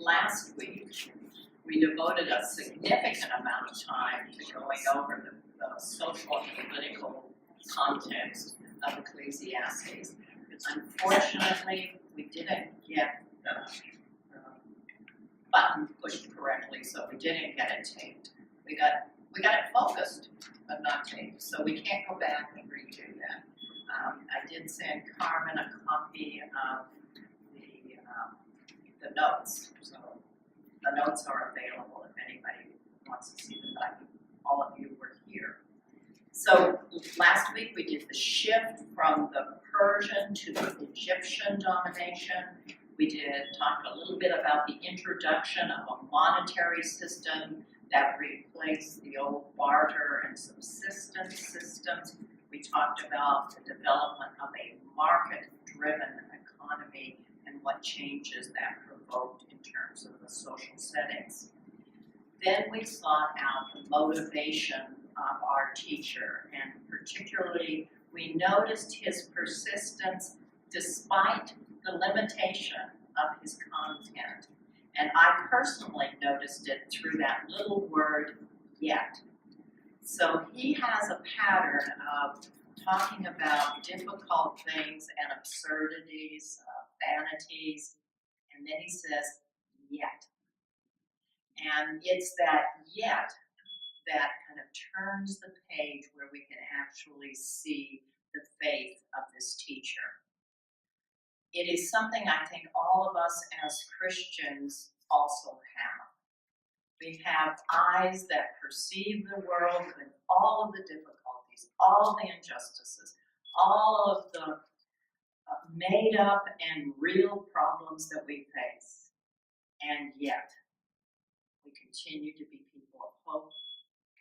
last week, we devoted a significant amount of time to going over the social and political context of Ecclesiastes. Unfortunately, we didn't get the button pushed correctly, so we didn't get it taped. We got it focused, but not taped, so we can't go back and redo that. I did send Carmen a copy of the notes, so the notes are available if anybody wants to see them, but all of you were here. So last week we did the shift from the Persian to the Egyptian domination. We talked a little bit about the introduction of a monetary system that replaced the old barter and subsistence systems. We talked about the development of a market-driven economy and what changes that provoked in terms of the social settings. Then we sought out the motivation of our teacher, and particularly we noticed his persistence despite the limitation of his content. And I personally noticed it through that little word, yet. So he has a pattern of talking about difficult things and absurdities, vanities, and then he says, yet. And it's that yet that kind of turns the page where we can actually see the faith of this teacher. It is something I think all of us as Christians also have. We have eyes that perceive the world with all of the difficulties, all the injustices, all of the made up and real problems that we face. And yet, we continue to be people of hope,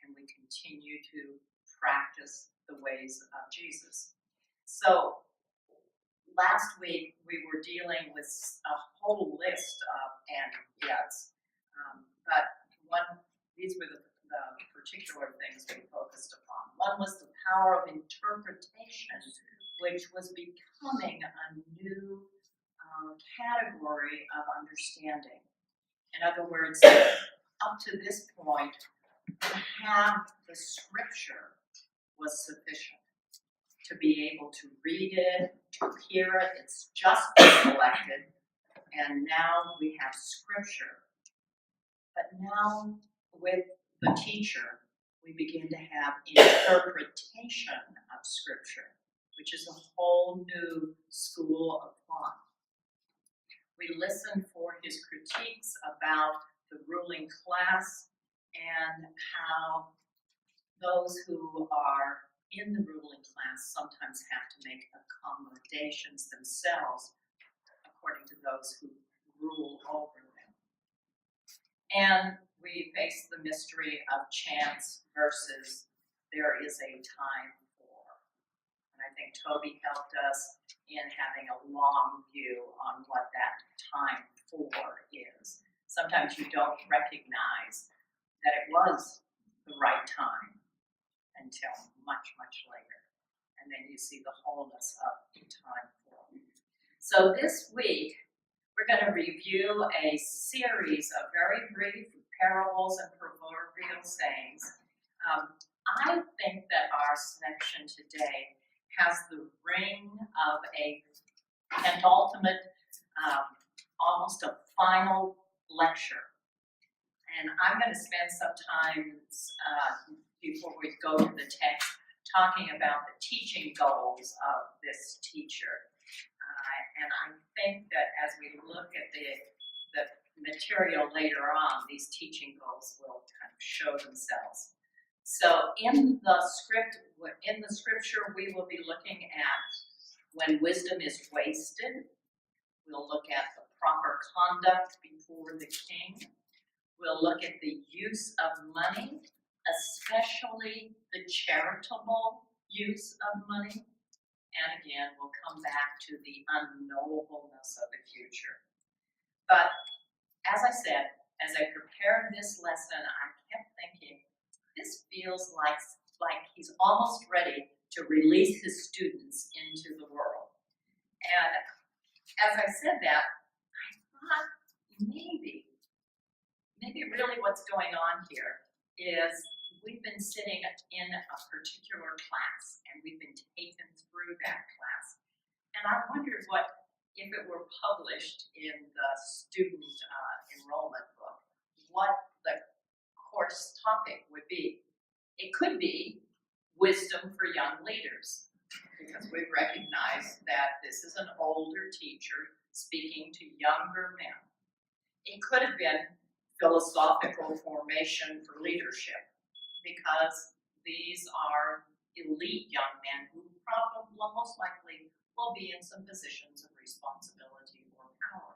and we continue to practice the ways of Jesus. So, last week we were dealing with a whole list of and yets, but these were the particular things we focused upon. One was the power of interpretation, which was becoming a new category of understanding. In other words, up to this point, to have the scripture was sufficient. To be able to read it, to hear it, it's just been collected, and now we have scripture. But now, with the teacher, we begin to have interpretation of scripture, which is a whole new school of thought. We listen for his critiques about the ruling class and how those who are in the ruling class sometimes have to make accommodations themselves according to those who rule over them. And we face the mystery of chance versus there is a time for. And I think Toby helped us in having a long view on what that time for is. Sometimes you don't recognize that it was the right time until much, much later. And then you see the wholeness of the time for. So this week, we're going to review a series of very brief parables and proverbial sayings. I think that our section today has the ring of a penultimate, almost a final lecture. And I'm going to spend some time before we go to the text talking about the teaching goals of this teacher. And I think that as we look at the material later on, these teaching goals will kind of show themselves. So in the scripture, we will be looking at when wisdom is wasted. We'll look at the proper conduct before the king. We'll look at the use of money, especially the charitable use of money. And again, we'll come back to the unknowableness of the future. But as I said, as I prepared this lesson, I kept thinking, this feels like he's almost ready to release his students into the world. And as I said that, I thought maybe really what's going on here is we've been sitting in a particular class and we've been taken through that class. And I wondered what, if it were published in the student enrollment book, what the course topic would be. It could be wisdom for young leaders, because we recognize that this is an older teacher speaking to younger men. It could have been philosophical formation for leadership, because these are elite young men who probably most likely will be in some positions of responsibility or power.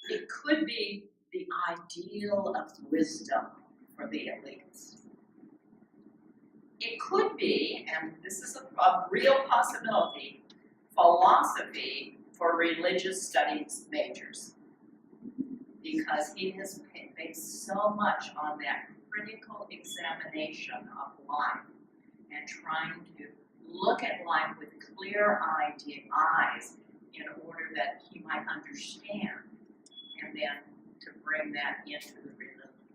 It could be the ideal of wisdom for the elites. It could be, and this is a real possibility, philosophy for religious studies majors, because he has based so much on that critical examination of life and trying to look at life with clear eyes in order that he might understand, and then to bring that into the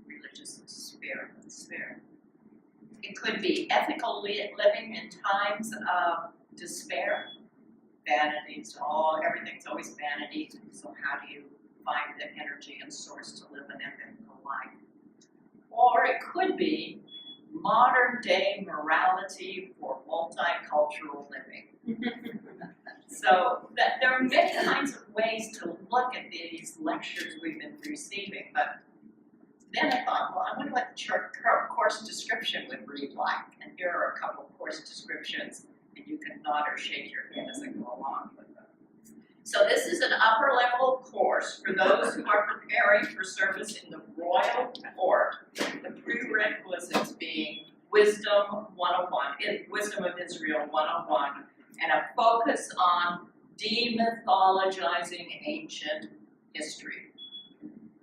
religious sphere. It could be ethical living in times of despair. Vanities, everything's always vanity, so how do you find the energy and source to live an ethical life? Or it could be modern day morality for multicultural living. So there are many kinds of ways to look at these lectures we've been receiving, but then I thought, well, I wonder what the course description would read like. And here are a couple of course descriptions, and you can nod or shake your head as I go along with them. So this is an upper level course for those who are preparing for service in the royal court. The prerequisites being Wisdom 101, Wisdom of Israel 101, and a focus on demythologizing ancient history.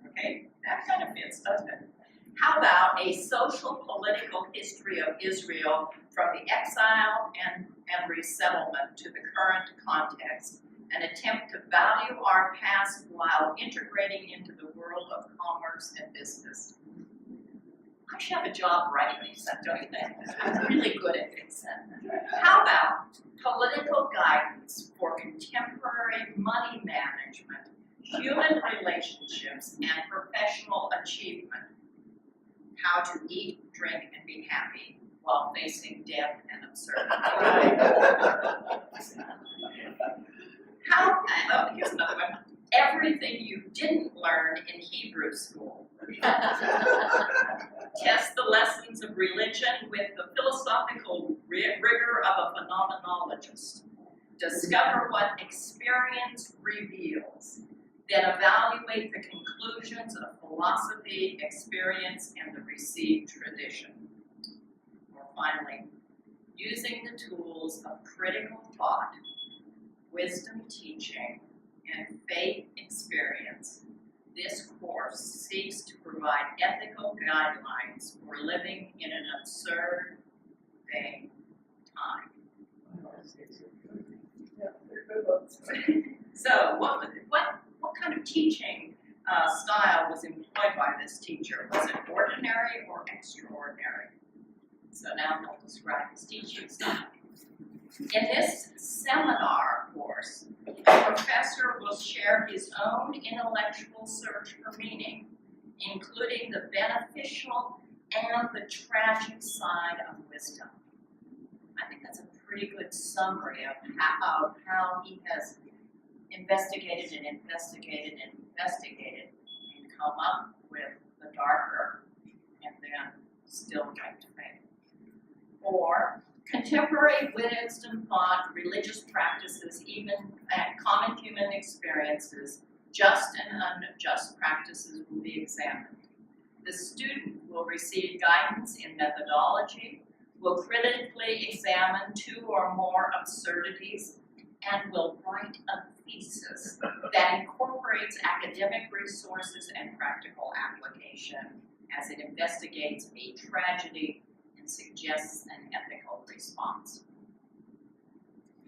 Okay, that kind of fits, doesn't it? How about a social political history of Israel from the exile and resettlement to the current context, an attempt to value our past while integrating into the world of commerce and business. I should have a job writing these up, don't you think? I'm really good at this. How about political guidance for contemporary money management, human relationships, and professional achievement? How to eat, drink, and be happy while facing death and absurdity. Here's another one. Everything you didn't learn in Hebrew school. Test the lessons of religion with the philosophical rigor of a phenomenologist. Discover what experience reveals. Then evaluate the conclusions of philosophy, experience, and the received tradition. Or finally, using the tools of critical thought, wisdom teaching, and faith experience, this course seeks to provide ethical guidelines for living in an absurd, vain time. So, what kind of teaching style was employed by this teacher? Was it ordinary or extraordinary? So now he'll describe his teaching style. In this seminar course, the professor will share his own intellectual search for meaning, including the beneficial and the tragic side of wisdom. I think that's a pretty good summary of how he has investigated and come up with the darker and then still right to faith. Or contemporary wisdom, thought, religious practices, even common human experiences, just and unjust practices will be examined. The student will receive guidance in methodology, will critically examine two or more absurdities, and will write a thesis that incorporates academic resources and practical application as it investigates a tragedy and suggests an ethical response.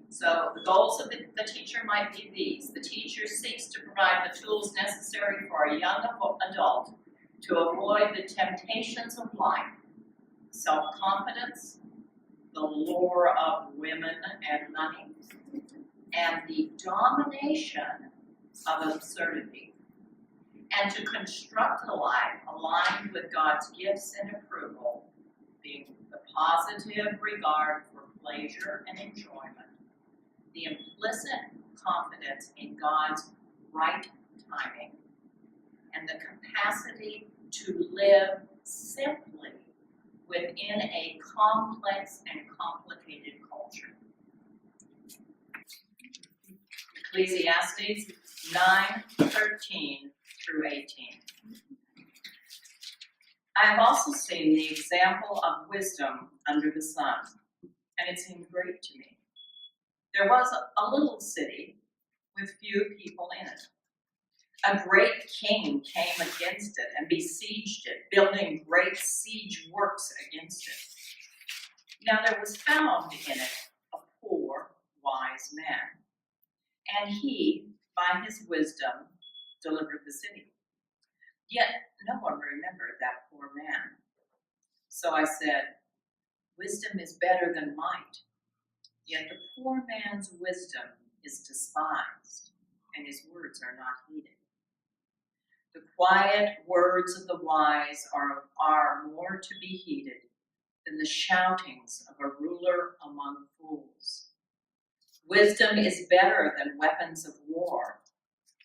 So the goals of the teacher might be these. The teacher seeks to provide the tools necessary for a young adult to avoid the temptations of life, self-confidence, the lure of women and money, and the domination of absurdity, and to construct a life aligned with God's gifts and approval, being the positive regard for pleasure and enjoyment, the implicit confidence in God's right timing, and the capacity to live simply within a complex and complicated culture. Ecclesiastes 9:13 through 18. I have also seen the example of wisdom under the sun, and it seemed great to me. There was a little city with few people in it. A great king came against it and besieged it, building great siege works against it. Now there was found in it a poor, wise man, and he, by his wisdom, delivered the city. Yet no one remembered that poor man. So I said, wisdom is better than might, yet the poor man's wisdom is despised, and his words are not heeded. The quiet words of the wise are more to be heeded than the shoutings of a ruler among fools. Wisdom is better than weapons of war,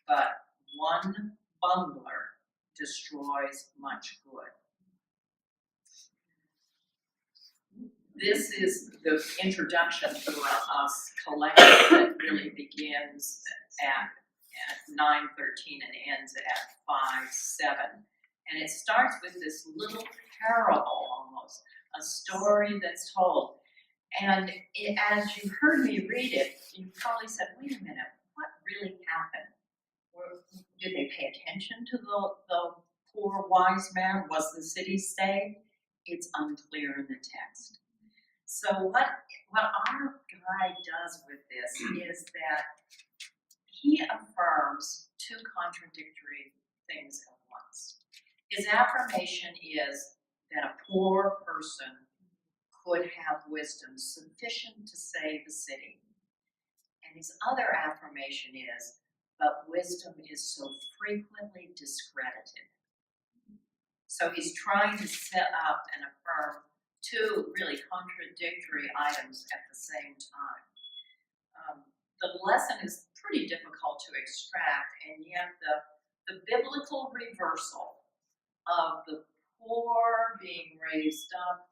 but one bungler destroys much good. This is the introduction to us collective that really begins at 9:13 and ends at 5:7. And it starts with this little parable almost, a story that's told. And as you heard me read it, you probably said, wait a minute, what really happened? Did they pay attention to the poor wise man? Was the city saved? It's unclear in the text. So what our guide does with this is that he affirms two contradictory things at once. His affirmation is that a poor person could have wisdom sufficient to save the city. And his other affirmation is, but wisdom is so frequently discredited. So he's trying to set up and affirm two really contradictory items at the same time. The lesson is pretty difficult to extract, and yet the biblical reversal of the poor being raised up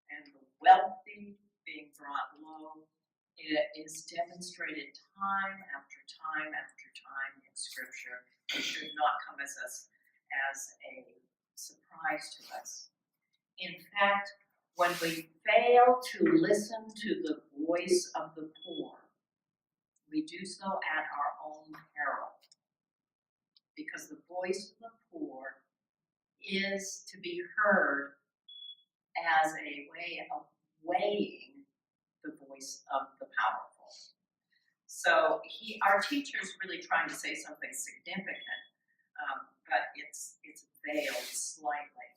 and the wealthy being brought low, it is demonstrated time after time after time in Scripture. It should not come as a surprise to us. In fact, when we fail to listen to the voice of the poor, we do so at our own peril, because the voice of the poor is to be heard as a way of weighing the voice of the powerful. So our teacher's really trying to say something significant, but it's veiled slightly.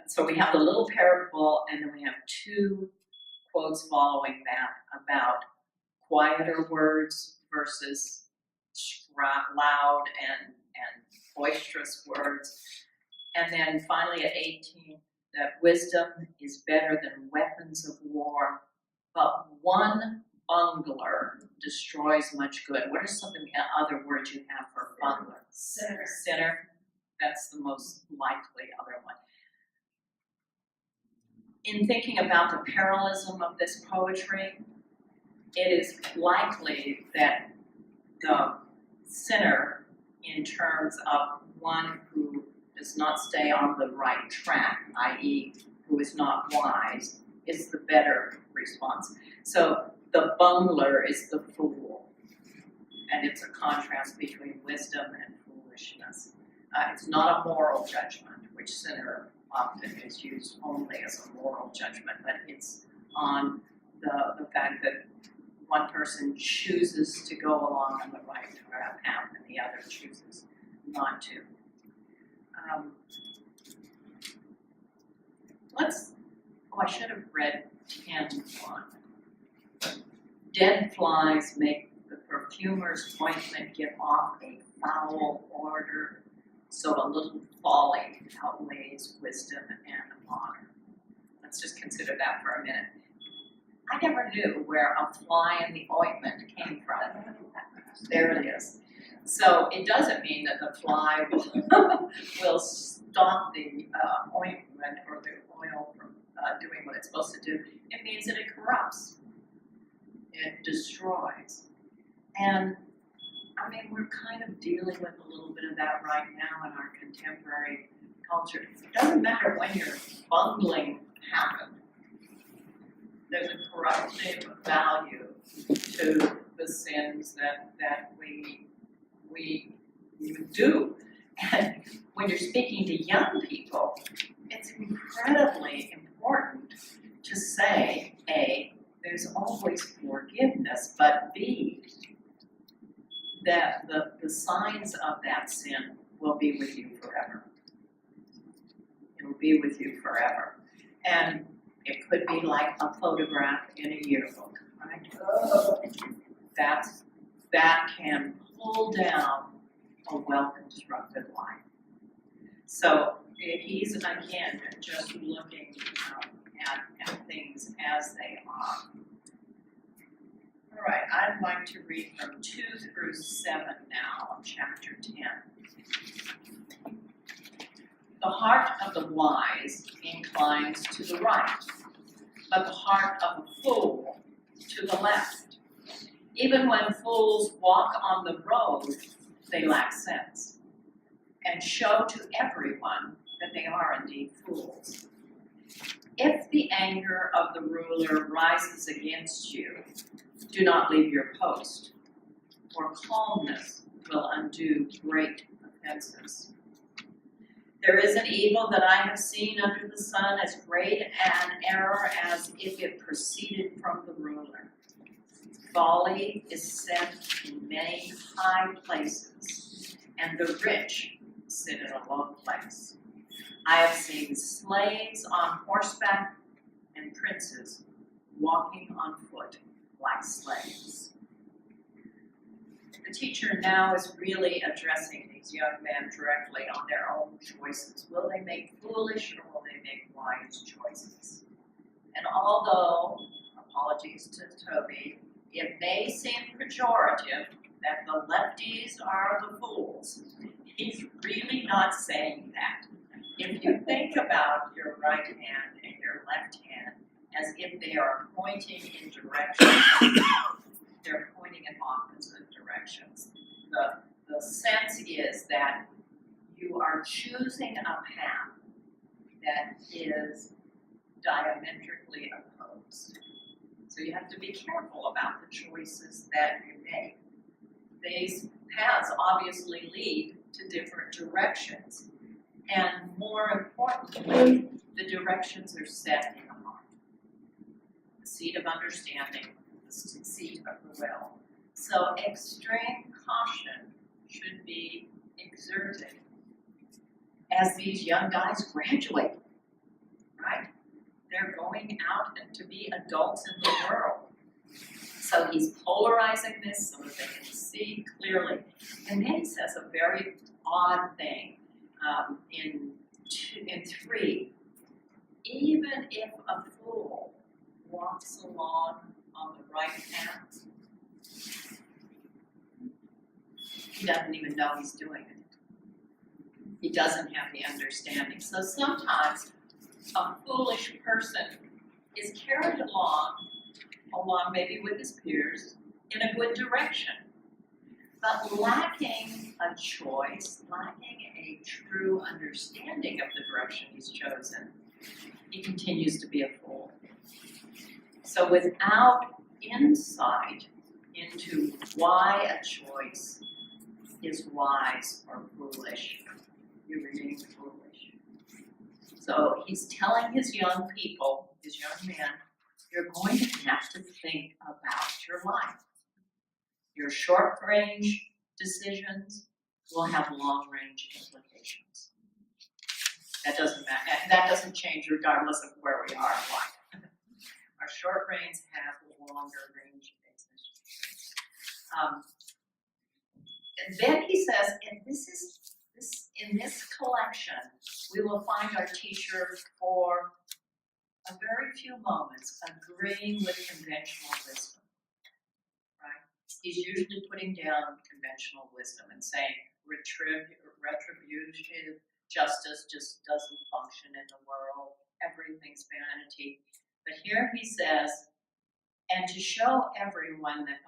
So we have the little parable, and then we have two quotes following that about quieter words versus loud and boisterous words. And then finally at 18, that wisdom is better than weapons of war, but one bungler destroys much good. What are some of the other words you have for bungler? Sinner. That's the most likely other one. In thinking about the parallelism of this poetry, it is likely that the sinner, in terms of one who does not stay on the right track, i.e., who is not wise, is the better response. So the bungler is the fool, and it's a contrast between wisdom and foolishness. It's not a moral judgment, which sinner often is used only as a moral judgment, but it's on the fact that one person chooses to go along on the right path and the other chooses not to. I should have read 10:1. Dead flies make the perfumer's ointment give off a foul odor, so a little folly outweighs wisdom and honor. Let's just consider that for a minute. I never knew where a fly in the ointment came from. There it is. So it doesn't mean that the fly will stop the ointment or the oil from doing what it's supposed to do. It means that it corrupts. It destroys. And I mean, we're kind of dealing with a little bit of that right now in our contemporary culture. It doesn't matter when your bungling happened. There's a corruptive value to the sins that we do. And when you're speaking to young people, it's incredibly important to say, A, there's always forgiveness, but B, that the signs of that sin will be with you forever. It will be with you forever. And it could be like a photograph in a yearbook, right? That can pull down a well-constructed life. So he's, again, just looking at things as they are. All right, I'd like to read from 2 through 7 now of chapter 10. The heart of the wise inclines to the right, but the heart of a fool to the left. Even when fools walk on the road, they lack sense, and show to everyone that they are indeed fools. If the anger of the ruler rises against you, do not leave your post, for calmness will undo great offenses. There is an evil that I have seen under the sun, as great an error as if it proceeded from the ruler. Folly is set in many high places, and the rich sit in a low place. I have seen slaves on horseback and princes walking on foot like slaves. The teacher now is really addressing these young men directly on their own choices. Will they make foolish or will they make wise choices? And although, apologies to Toby, it may seem pejorative that the lefties are the fools, he's really not saying that. If you think about your right hand and your left hand as if they are pointing in directions, they're pointing in opposite directions. The sense is that you are choosing a path that is diametrically opposed. So you have to be careful about the choices that you make. These paths obviously lead to different directions. And more importantly, the directions are set in the heart. The seat of understanding, the seat of the will. So extreme caution should be exerted as these young guys graduate, right? They're going out to be adults in the world. So he's polarizing this so that they can see clearly. And then he says a very odd thing in 3. Even if a fool walks along on the right path, he doesn't even know he's doing it. He doesn't have the understanding. So sometimes a foolish person is carried along maybe with his peers in a good direction, but lacking a choice, lacking a true understanding of the direction he's chosen, he continues to be a fool. So without insight into why a choice is wise or foolish, you remain foolish. So he's telling his young people, his young men, you're going to have to think about your life. Your short-range decisions will have long-range implications. That doesn't matter. That doesn't change regardless of where we are in life. Our short range have longer range implications. And then he says, and in this collection, we will find our teacher for a very few moments agreeing with conventional wisdom, right? He's usually putting down conventional wisdom and saying retributive justice just doesn't function in the world. Everything's vanity. But here he says, and to show everyone that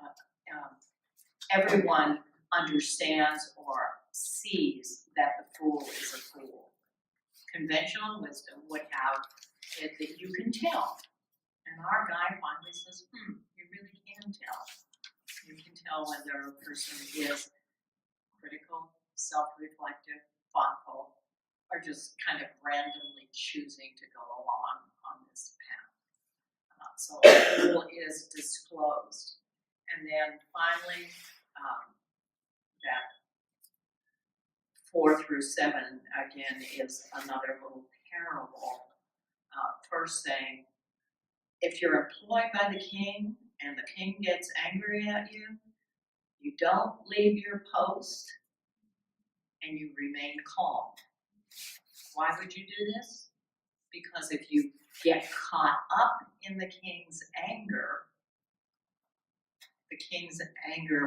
everyone understands or sees that the fool is a fool. Conventional wisdom would have it that you can tell. And our guy finally says, you really can tell. You can tell whether a person is critical, self-reflective, thoughtful, or just kind of randomly choosing to go along on this path. So a fool is disclosed. And then finally, that 4 through 7 again is another little parable. First saying, if you're employed by the king and the king gets angry at you, you don't leave your post and you remain calm. Why would you do this? Because if you get caught up in the king's anger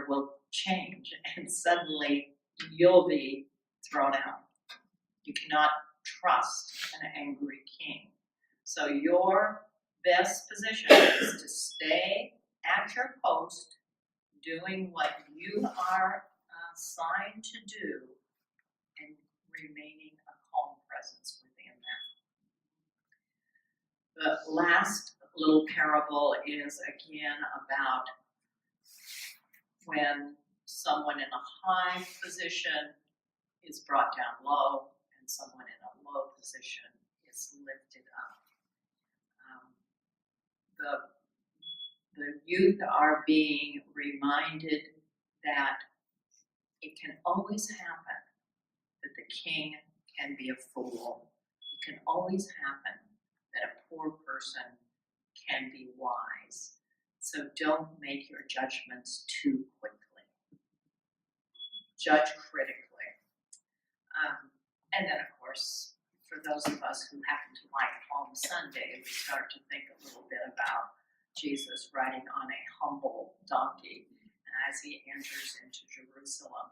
will change and suddenly you'll be thrown out. You cannot trust an angry king. So your best position is to stay at your post doing what you are assigned to do and remaining a calm presence within that. The last little parable is again about when someone in a high position is brought down low and someone in a low position is lifted up. The youth are being reminded that it can always happen that the king can be a fool. It can always happen that a poor person can be wise. So don't make your judgments too quickly. Judge critically. And then, of course, for those of us who happen to like Palm Sunday, we start to think a little bit about Jesus riding on a humble donkey as he enters into Jerusalem.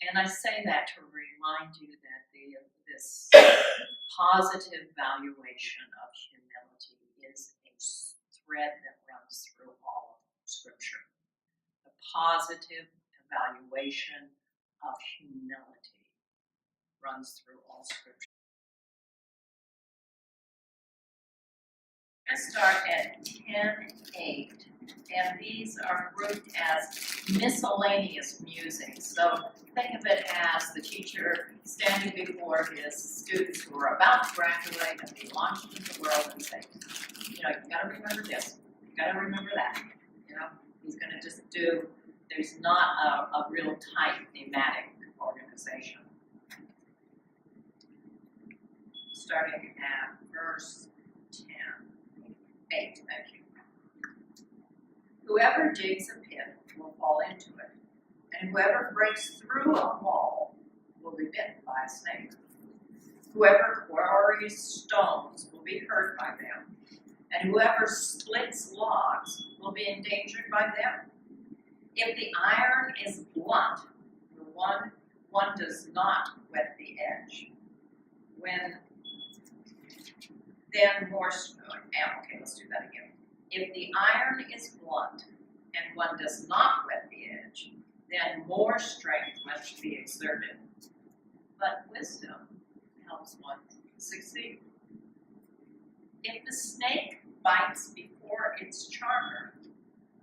And I say that to remind you that this positive valuation of humility is a thread that runs through all of Scripture. The positive evaluation of humility runs through all Scripture. I start at 10:8, and these are grouped as miscellaneous musings. So think of it as the teacher standing before his students who are about to graduate and be launched into the world and say, you got to remember this, you got to remember that. He's going to just do. There's not a real tight thematic organization. Starting at verse 8, thank you. Whoever digs a pit will fall into it, and whoever breaks through a wall will be bitten by a snake. Whoever quarries stones will be hurt by them, and whoever splits logs will be endangered by them. If the iron is blunt, the one does not wet the edge. Let's do that again. If the iron is blunt and one does not wet the edge, then more strength must be exerted. But wisdom helps one succeed. If the snake bites before its charmer,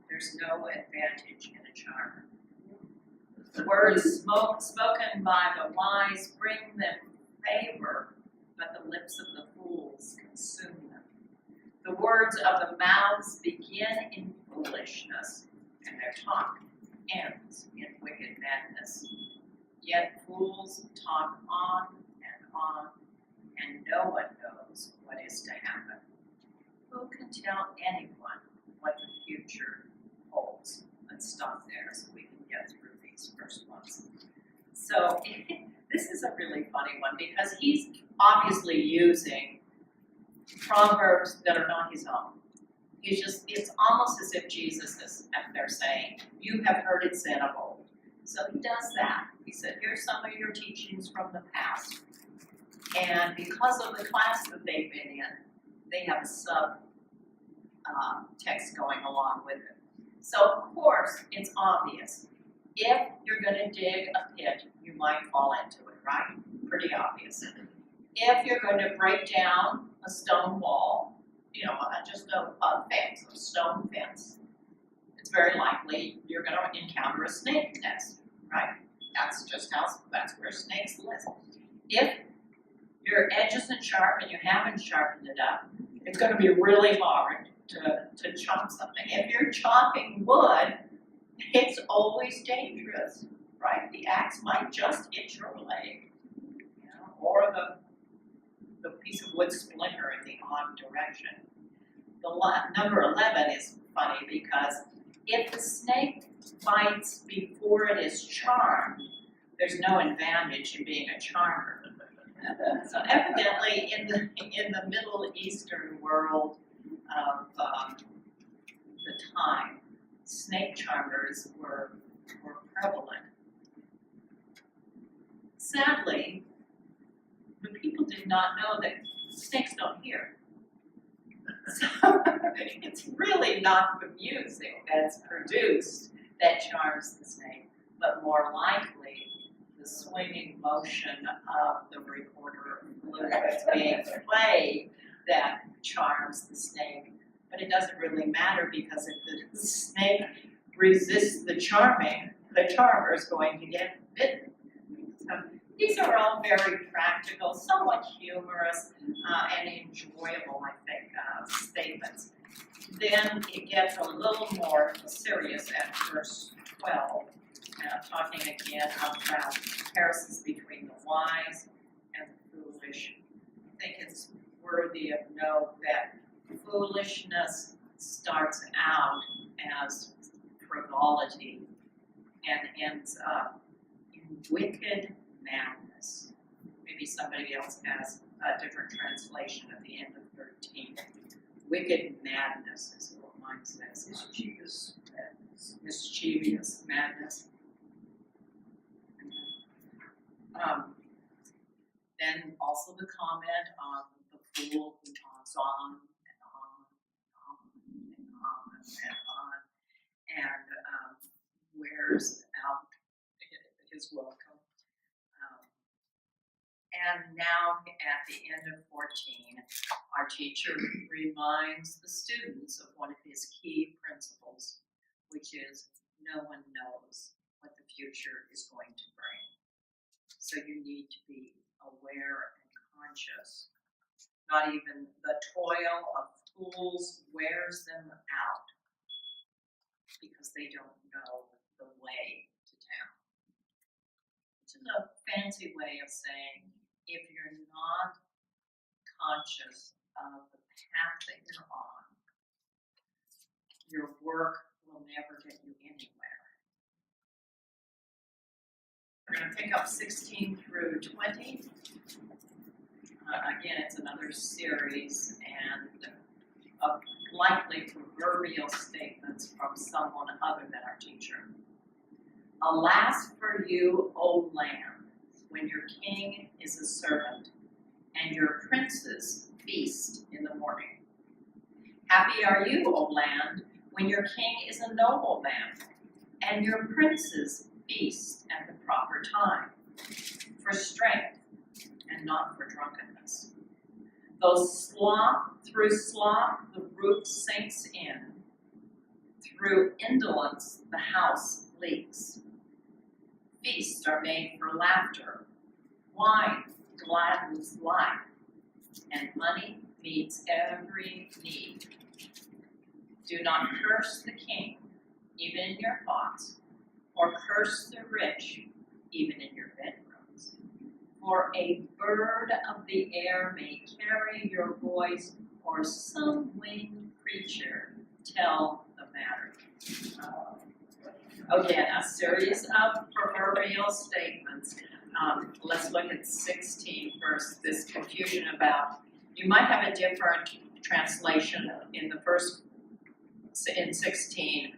there's no advantage in a charmer. The words spoken by the wise bring them favor, but the lips of the fools consume them. The words of the mouths begin in foolishness, and their talk ends in wicked madness. Yet fools talk on, and no one knows what is to happen. Who can tell anyone what the future holds? Let's stop there so we can get through these first ones. So this is a really funny one because he's obviously using proverbs that are not his own. It's almost as if Jesus is, and they're saying, you have heard it said of old. So he does that. He said, here's some of your teachings from the past. And because of the class that they've been in, they have a sub text going along with it. So of course, it's obvious. If you're gonna dig a pit, you might fall into it, right? Pretty obvious. If you're going to break down a stone wall, just a fence, a stone fence, it's very likely you're going to encounter a snake nest, right? That's where snakes live. If your edge isn't sharp and you haven't sharpened it up, it's going to be really hard to chop something. If you're chopping wood, it's always dangerous, right? The axe might just hit your leg, or the piece of wood splinter in the odd direction. The number 11 is funny because if the snake bites before it is charmed, there's no advantage in being a charmer. So evidently, in the Middle Eastern world of the time, snake charmers were prevalent. Sadly, the people did not know that snakes don't hear. So it's really not the music that's produced that charms the snake, but more likely the swinging motion of the recorder of flute that's being played that charms the snake. But it doesn't really matter because if the snake resists the charming, the charmer is going to get bitten. So these are all very practical, somewhat humorous, and enjoyable, I think, statements. Then it gets a little more serious at verse 12, talking again about comparisons between the wise and the foolish. I think it's worthy of note that foolishness starts out as frivolity and ends up in wicked madness. Maybe somebody else has a different translation at the end of 13. Wicked madness is what mine says. Mischievous madness. Mischievous madness. Then also the comment on the fool who talks on and on and on and on and wears out his welcome. And now at the end of 14, our teacher reminds the students of one of his key principles, which is no one knows what the future is going to bring. So you need to be aware and conscious. Not even the toil of fools wears them out because they don't know the way to town. Which is a fancy way of saying if you're not conscious of the path that you're on, your work will never get you anywhere. We're going to pick up 16 through 20. Again, it's another series and of likely proverbial statements from someone other than our teacher. Alas for you, O land, when your king is a servant, and your princes feast in the morning. Happy are you, O land, when your king is a noble man, and your princes feast at the proper time, for strength and not for drunkenness. Though through sloth the roof sinks in, through indolence the house leaks. Feasts are made for laughter, wine gladdens life, and money meets every need. Do not curse the king, even in your thoughts, or curse the rich, even in your bedrooms. For a bird of the air may carry your voice, or some winged creature tell the matter. Again, a series of proverbial statements. Let's look at 16 first. This confusion about, you might have a different translation in the first, in 16,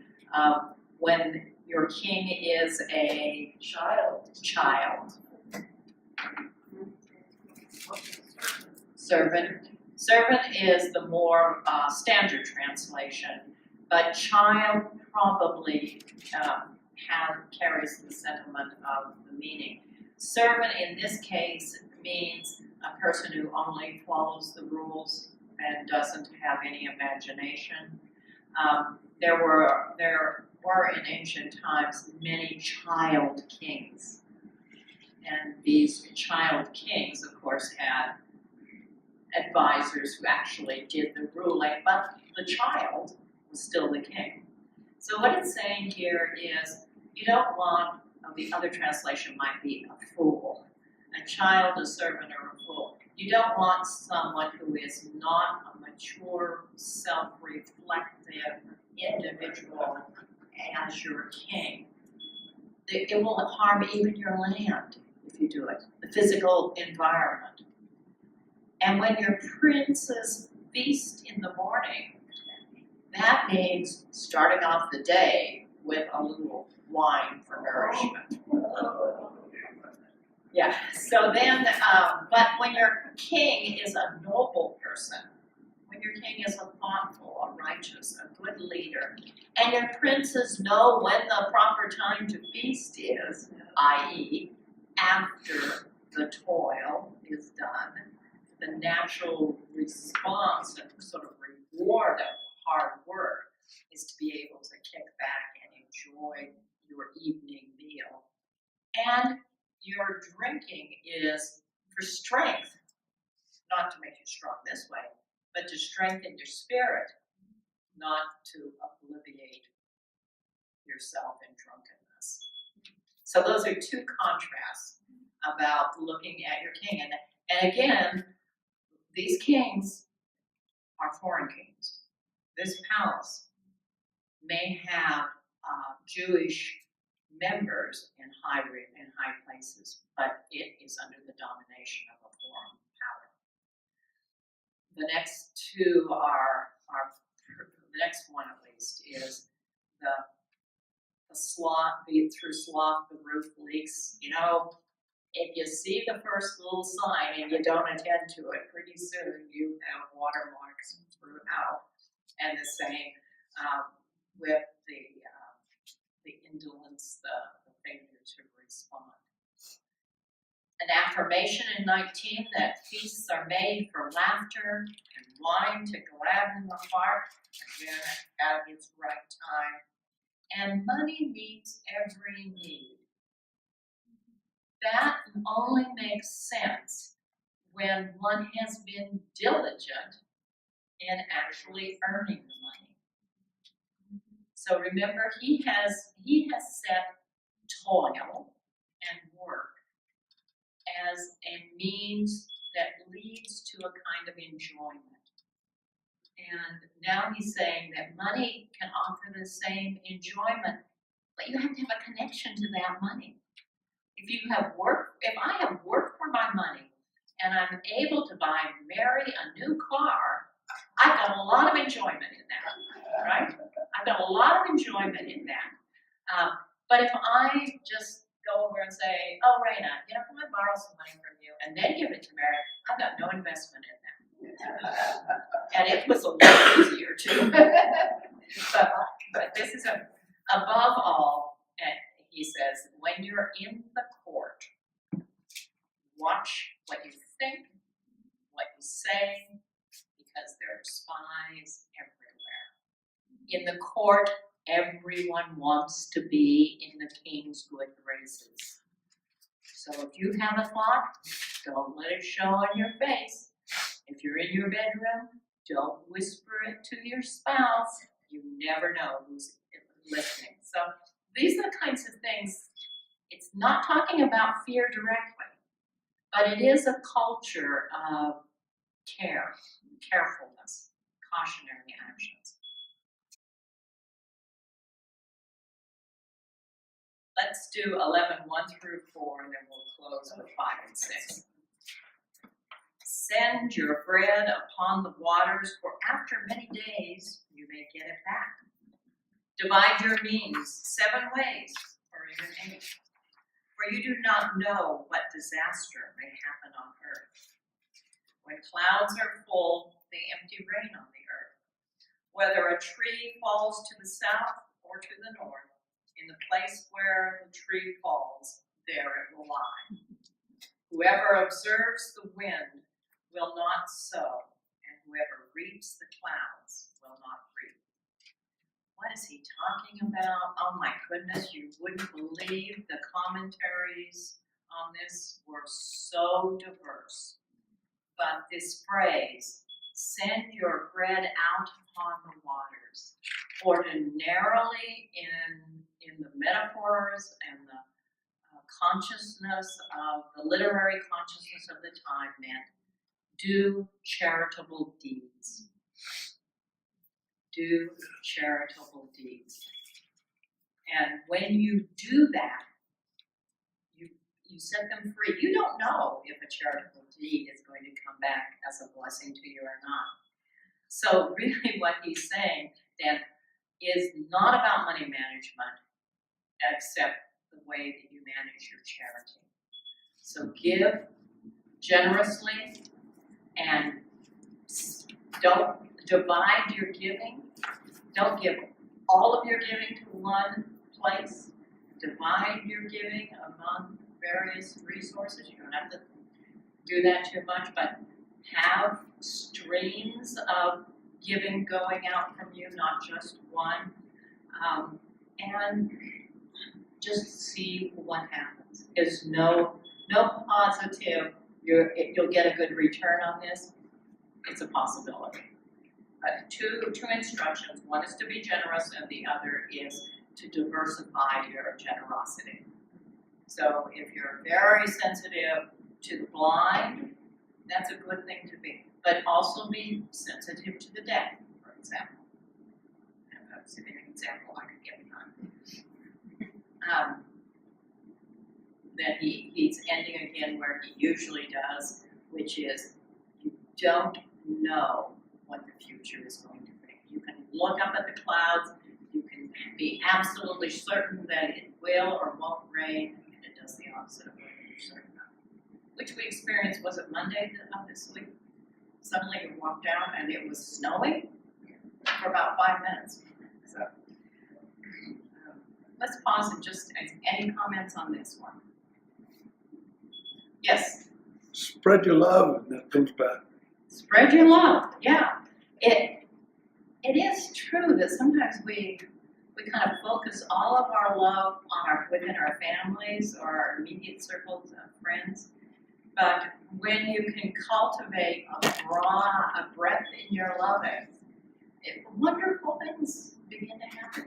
when your king is a child. Servant is the more standard translation, but child probably carries the sentiment of the meaning. Servant in this case means a person who only follows the rules and doesn't have any imagination. There were in ancient times many child kings, and these child kings, of course, had advisors who actually did the ruling, but the child was still the king. So what it's saying here is, you don't want, the other translation might be a fool. A child, a servant, or a fool. You don't want someone who is not a mature, self-reflective individual as your king. It will harm even your land if you do it, the physical environment. And when your princes feast in the morning, that means starting off the day with a little wine for nourishment. Yeah, so then, but when your king is a noble person, when your king is a thoughtful, a righteous, a good leader, and your princes know when the proper time to feast is, i.e., after the toil is done, the natural response and sort of reward of hard work is to be able to kick back and enjoy your evening meal. And your drinking is for strength, not to make you strong this way, but to strengthen your spirit, not to obliviate yourself in drunkenness. So those are two contrasts about looking at your king. And again, these kings are foreign kings. This palace may have Jewish members in high places, but it is under the domination of a foreign power. The next two are the next one at least is the sloth, through sloth the roof leaks. You know, if you see the first little sign and you don't attend to it, pretty soon you have watermarks throughout. And the same with the indolence, the failure to respond. An affirmation in 19 that feasts are made for laughter and wine to gladden the heart, again at its right time, and money meets every need. That only makes sense when one has been diligent in actually earning the money. So remember, he has set toil and work as a means that leads to a kind of enjoyment. And now he's saying that money can offer the same enjoyment, but you have to have a connection to that money. If I have worked for my money and I'm able to buy Mary a new car, I've got a lot of enjoyment in that, right? I've got a lot of enjoyment in that. But if I just go over and say, oh, Raina, can I borrow some money from you, and then give it to Mary, I've got no investment in that. And it was a lot easier too. but this is above all, he says, when you're in the court, watch what you think, what you say, because there are spies everywhere. In the court, everyone wants to be in the king's good graces. So if you have a thought, don't let it show on your face. If you're in your bedroom, don't whisper it to your spouse. You never know who's listening. So these are the kinds of things It's not talking about fear directly, but it is a culture of care, carefulness, cautionary actions. Let's do 11, 1 through 4, and then we'll close with 5 and 6. Send your bread upon the waters, for after many days you may get it back. Divide your means 7 ways, or even 8. For you do not know what disaster may happen on earth. When clouds are full, they empty rain on the earth. Whether a tree falls to the south or to the north, in the place where the tree falls, there it will lie. Whoever observes the wind will not sow, and whoever reaps the clouds will not reap. What is he talking about? Oh my goodness, you wouldn't believe the commentaries on this were so diverse. But this phrase, send your bread out upon the waters, ordinarily in the metaphors and the consciousness of the literary consciousness of the time meant do charitable deeds. Do charitable deeds. And when you do that, you set them free. You don't know if a charitable deed is going to come back as a blessing to you or not. So really what he's saying then is not about money management, except the way that you manage your charity. So give generously and don't divide your giving. Don't give all of your giving to one place. Divide your giving among various resources. You don't have to do that too much, but have streams of giving going out from you, not just one. And just see what happens. There's no positive, you'll get a good return on this. It's a possibility. But two instructions. One is to be generous, and the other is to diversify your generosity. So if you're very sensitive to the blind, that's a good thing to be. But also be sensitive to the deaf, for example. That's an example I could give you. Then he's ending again where he usually does, which is you don't know what the future is going to be. You can look up at the clouds, you can be absolutely certain that it will or won't rain, and it does the opposite of what you're certain of. Which we experienced, was it Monday of this week? Suddenly you walked out and it was snowing for about 5 minutes. So let's pause and just, any comments on this one? Yes? Spread your love and that comes back. Spread your love, yeah. It is true that sometimes we kind of focus all of our love on within our families or our immediate circles of friends. But when you can cultivate a breadth in your loving, wonderful things begin to happen.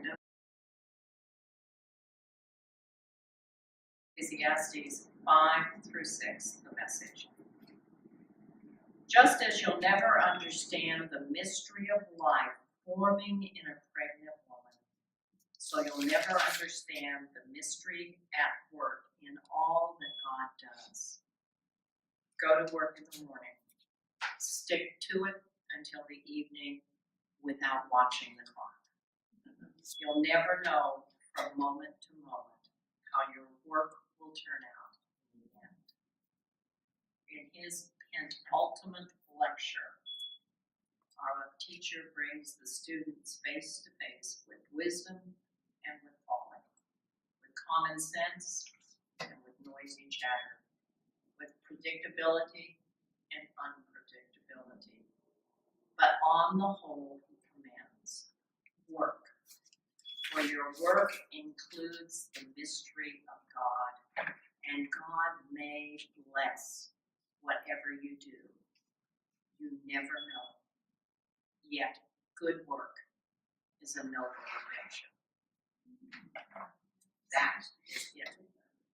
Ecclesiastes 5 through 6, the message. Just as you'll never understand the mystery of life forming in a pregnant woman, so you'll never understand the mystery at work in all that God does. Go to work in the morning. Stick to it until the evening without watching the clock. You'll never know from moment to moment how your work will turn out in the end. In his penultimate lecture, our teacher brings the students face to face with wisdom and with folly, with common sense and with noisy chatter, with predictability and unpredictability. But on the whole, he commands work, for your work includes the mystery of God, and God may bless whatever you do. You never know. Yet, good work is a noble invention. That is